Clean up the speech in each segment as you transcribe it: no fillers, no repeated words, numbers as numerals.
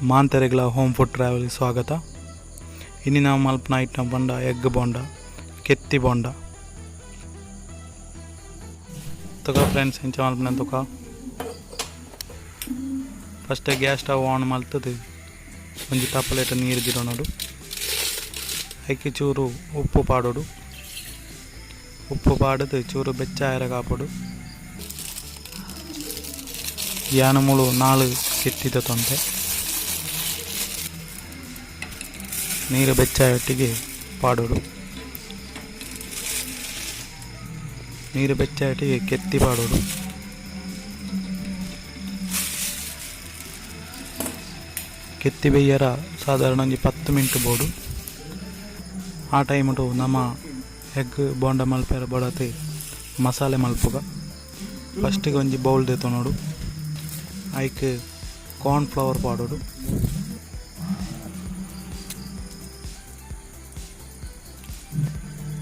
ಮಾಂತೆರೆಗ್ಲ home food travel ಸ್ವಾಗತ. ಇನ್ನು ನಾವು ಮಲ್ಪನ ಐಟಮ್ ಬಂಡ ಎಗ್ ಬೋಂಡ, ಕೆತ್ತಿ ಬೋಂಡ ತಗೋ ಫ್ರೆಂಡ್ಸ್. ಇಂಚ ಮಲ್ಪನ ತಗೋ. ಫಸ್ಟ್ ಗ್ಯಾಸ್ ಸ್ಟವ್ ಆನ್ ಮಲ್ತದೆ ಒಂಜಿ ತಪ್ಪಲೆಟ ನೀರು ದಿರೋನೋಡು. ಐಕಿ ಚೂರು ಉಪ್ಪು ಪಾಡೋಡು. ಉಪ್ಪು ಪಾಡದು ಚೂರು ಬೆಚ್ಚಾಯರ ಕಾಪೋಡು. ಯಾನ ಮೂಳು 4 ಕೆತ್ತಿದ ತೊಂತೆ ನೀರು ಬೆಚ್ಚಾಯೊಟ್ಟಿಗೆ ಪಾಡೋಡು. ನೀರು ಬೆಚ್ಚಾಯೊಟ್ಟಿಗೆ ಕೆತ್ತಿ ಪಾಡೋಡು. ಕೆತ್ತಿ ಬೇಯ್ಯರ ಸಾಧಾರಣ ಒಂಜಿ 10 ಮಿನಿಟ್ ಬೋಡು. ಆ ಟೈಮು ನಮ್ಮ ಎಗ್ ಬೋಂಡ ಮಲ್ಪೆರ ಬೋಡತೆ ಮಸಾಲೆ ಮಲ್ಪುಗ. ಫಸ್ಟಿಗೆ ಒಂಜಿ ಬೌಲ್ ದೇತು ನೋಡು. ಐಕ್ ಕಾರ್ನ್ ಫ್ಲವರ್ ಪಾಡೋಡು.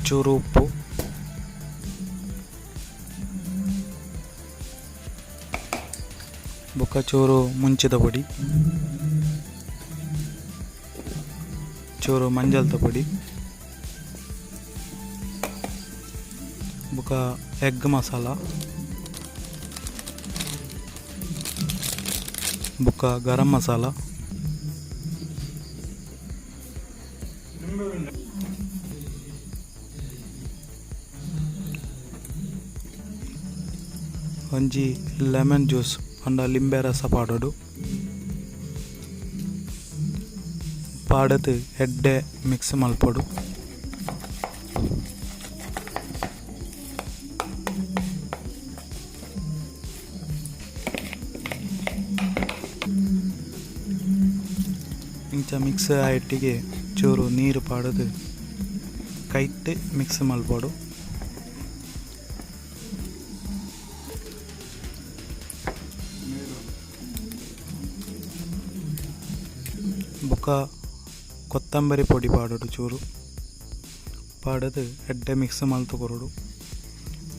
ಚೂರು ಉಪ್ಪು, ಬೊಕ್ಕ ಚೂರು ಮುಂಚಿದ ಪೊಡಿ, ಚೂರು ಮಂಜಲ್ದ ಪೊಡಿ, ಬೊಕ್ಕ ಎಗ್ ಮಸಾಲ, ಬೊಕ್ಕ ಗರಂ ಮಸಾಲ, ಒಂಜಿ ಲೆಮನ್ ಜ್ಯೂಸ್ ಪಂಡ ಲಿಂಬೆ ರಸ ಪಾಡೋಡು. ಪಾಡದು ಎಡ್ಡೆ ಮಿಕ್ಸ್ ಮಲ್ಪೋಡು. ಇಂಚ ಮಿಕ್ಸ್ ಆಯಿಟ್ಟಿಗೆ ಚೂರು ನೀರು ಪಾಡೋದು ಕೈಟ್ ಮಿಕ್ಸ್ ಮಲ್ಪೋಡು. ಬೊಕ್ಕ ಕೊತ್ತಂಬರಿ ಪೊಡಿ ಪಾಡೋಡು ಚೂರು ಪಾಡದು ಎಡ್ಡೆ ಮಿಕ್ಸ್ ಮಲ್ತು ಕೊರೋಡು.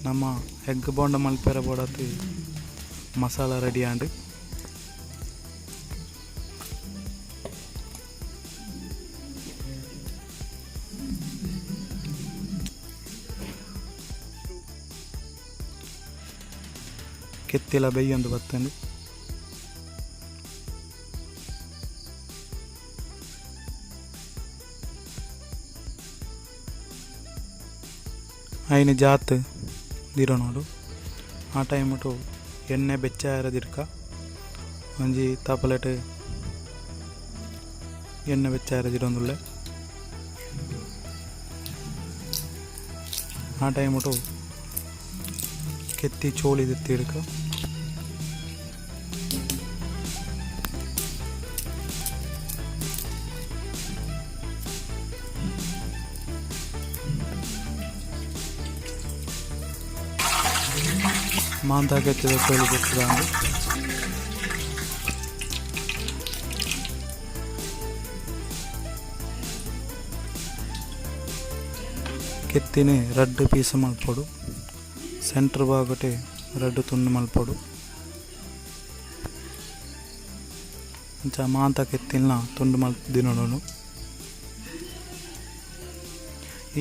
ನಮ್ಮ ಎಗ್ ಬೋಂಡ ಮಲ್ಪೆರ ಬೋಡತ್ತು ಮಸಾಲ ರೆಡಿ ಆಂಡ್. ಕೆತ್ತಿಲ ಬೇಯೊಂದು ಬತ್ತಂದು. ಐನು ಜಾತ್ ದಿರೋ ನೋಡು. ಆ ಟೈಮು ಎಣ್ಣೆ ಬೆಚ್ಚಾಯರ ದಿರ್ಕ ಒಂಜಿ ತಪಲೆಟ್ ಎಣ್ಣೆ ಬೆಚ್ಚಾಯರ ದಿರೊಂದುಲ್ಲೆ. ಆ ಟೈಮು ಕೆತ್ತಿ ಚೋಳಿ ದಿತ್ತಿ ಹಿಡ್ಕ. ಮಾಂತ ಕೆತ್ತಿದ ಚೋಳಿ ಬಿಟ್ಟದ ಕೆತ್ತಿನ ರಡ್ಡು ಪೀಸ್ ಮಲ್ಪೋಡು. ಸೆಂಟ್ರ್ ಭಾಗಟೆ ರಡ್ಡು ತುಂಡು ಮಲ್ಪೋಡು. ಇಂಚ ಮಾಂತ ಕೆತ್ತಿನ ತುಂಡು ಮಲ್ಪದಿನೋಡು.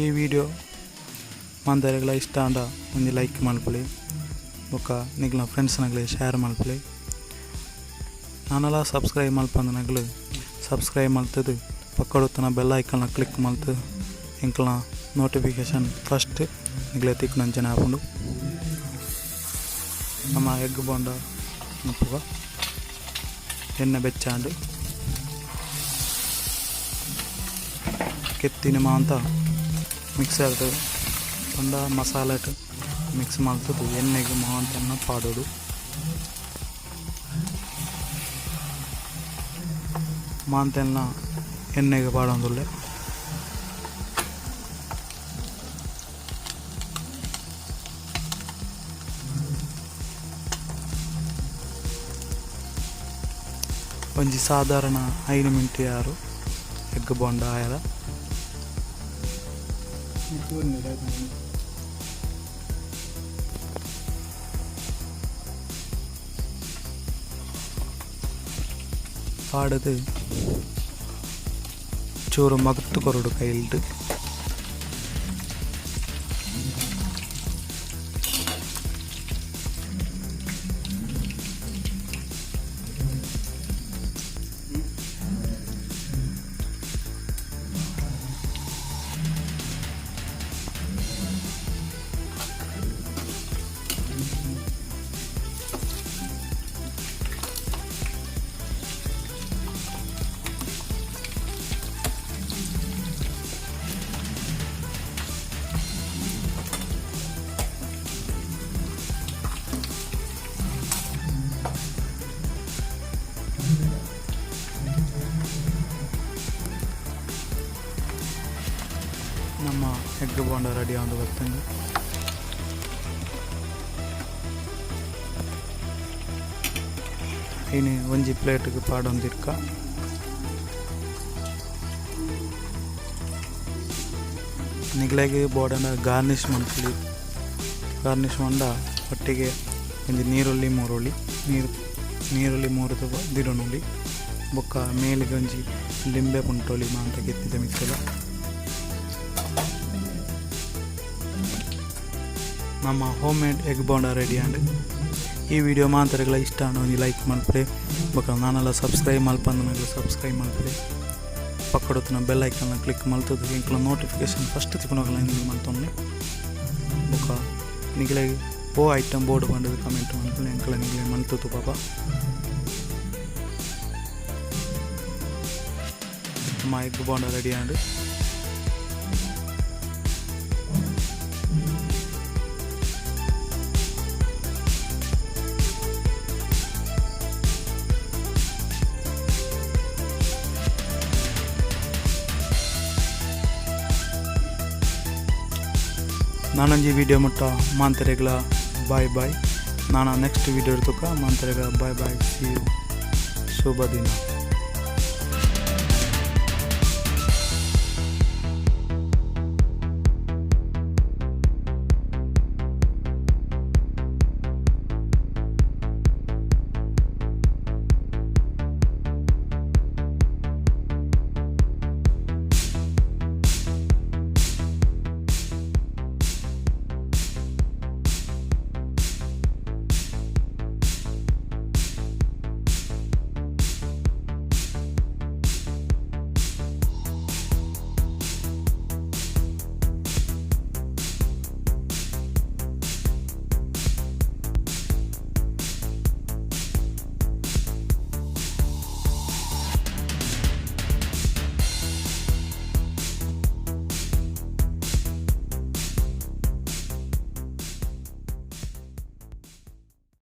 ಈ ವಿಡಿಯೋ ಮಾಂತರೆಗ್ಲ ಇಷ್ಟ ಅಂದ ಒಂದು ಲೈಕ್ ಮಲ್ಪಲಿ. ಬೊಕ್ಕ ನಿಗ್ಲ ಫ್ರೆಂಡ್ಸ್ನಗ್ಲಿ ಶೇರ್ ಮಲ್ಪಲಿ. ನಾನೆಲ್ಲ ಸಬ್ಸ್ಕ್ರೈಬ್ ಮಲ್ಪಂದನಗ್ಲು ಸಬ್ಸ್ಕ್ರೈಬ್ ಮಲ್ತದು ಪಕ್ಕಡುತ್ತನ ಬೆಲ್ ಐಕನ್ನ ಕ್ಲಿಕ್ ಮಲ್ತು ಇಂಕ್ಲ ನೋಟಿಫಿಕೇಷನ್ ಫಸ್ಟ್ ನಿಗ್ಲೆ ತಿಕ್ ನಂಚನೆ ಹಾಕೊಂಡು ನಮ್ಮ ಎಗ್ ಬೋಂಡ ಮುಪ್ಪುಗ ಎಣ್ಣೆ ಬೆಚ್ಚಾಂಡು ಕೆತ್ತಿನ ಮಾಂತ ಮಿಕ್ಸರ್ದು ಪಂಡ ಮಸಾಲೆಟ್ ಮಿಕ್ಸ್ ಮಲ್ತದು ಎಣ್ಣೆಗೆ ಮಾಂತನ್ನ ಪಾಡೋಡು. ಮಾಂತೆಲ್ಲ ಎಣ್ಣೆಗೆ ಪಾಡೋದುಲ್ಲೆ. ಒಂಜಿ ಸಾಧಾರಣ 5 ಮಿನಿಟ್ ಯಾರು ಎಗ್ ಬೋಂಡ ಆಯರ. പാടത് ചോറ് മകത്ത് കൊറോട് കയ്യിലിട്ട് ನಮ್ಮ ಎಗ್ ಬೋಂಡ ರೆಡಿ ಆಗಿ ಬರ್ತಂಗೆ ಇನ್ನು ಒಂಜಿ ಪ್ಲೇಟ್ಗೆ ಪಾಡೊಂದಿರ್ಕ ನಿಗ್ಲಾಗಿ ಬೋಡನ ಗಾರ್ನಿಷ್ ಮಾಡ್ತೀವಿ. ಗಾರ್ನಿಷ್ ಮಂಡ ಒಟ್ಟಿಗೆ ಒಂಜಿ ನೀರುಳ್ಳಿ ಮೂರು ದಿರನುಳ್ಳಿ ಬೊಕ್ಕ ಮೇಲಿಗೆ ಒಂಜಿ ಲಿಂಬೆ ಪುಂಟೋಳಿ ಮಾಂತ ಕೆತ್ತಿದ ಮಿಕ್ಕಲ ನಮ್ಮ homemade egg bonda ready ಆಂಡ್ ಈ ವಿಡಿಯೋ ಮಾಂತರೆಗಳ ಇಷ್ಟ ಒಂದು ಲೈಕ್ ಮಲ್ಪೆ ಬೊಕ್ಕ ನಾನೆಲ್ಲ ಸಬ್ಸ್ಕ್ರೈಬ್ ಮಲ್ಪಂದ್ರೆ ಸಬ್ಸ್ಕ್ರೈಬ್ ಮಲ್ಪೆ ಪಕ್ಕಡೊತ್ತಿನ ಬೆಲ್ ಐಕನ್ನ ಕ್ಲಿಕ್ ಮಲ್ತದ ಇಂಕ್ಲ ನೋಟಿಫಿಕೇಶನ್ ಫಸ್ಟ್ ತಿಕ್ಕೊಂಡೋಗಲ್ಲ ನಿಮಗೆ ಮಲ್ತೊಂದು ಬೊಕ್ಕ ನಿಗಲೆ ಓ ಐಟಮ್ ಬೋರ್ಡ್ ಬಂದದ್ದು ಕಮೆಂಟ್ ಮಲ್ಪಲೆ ಇಂಕ್ಲ ನಿಗಲೆ ಮಲ್ತದ್ದು ಪಾಪ ನಮ್ಮ ಎಗ್ ಬೋಂಡ ರೆಡಿ ಆಂಡ್ ನಾನೊಂಜಿ ವಿಡಿಯೋ ಮುಟ್ಟ ಮಾಂತರೆಗಳ ಬಾಯ್ ನಾನು ನೆಕ್ಸ್ಟ್ ವಿಡಿಯೋ ಇರ್ತಕ್ಕ ಮಾಂತರೆಗಳ ಬಾಯ್ ಸಿ ಯು ಶುಭ ದಿನ.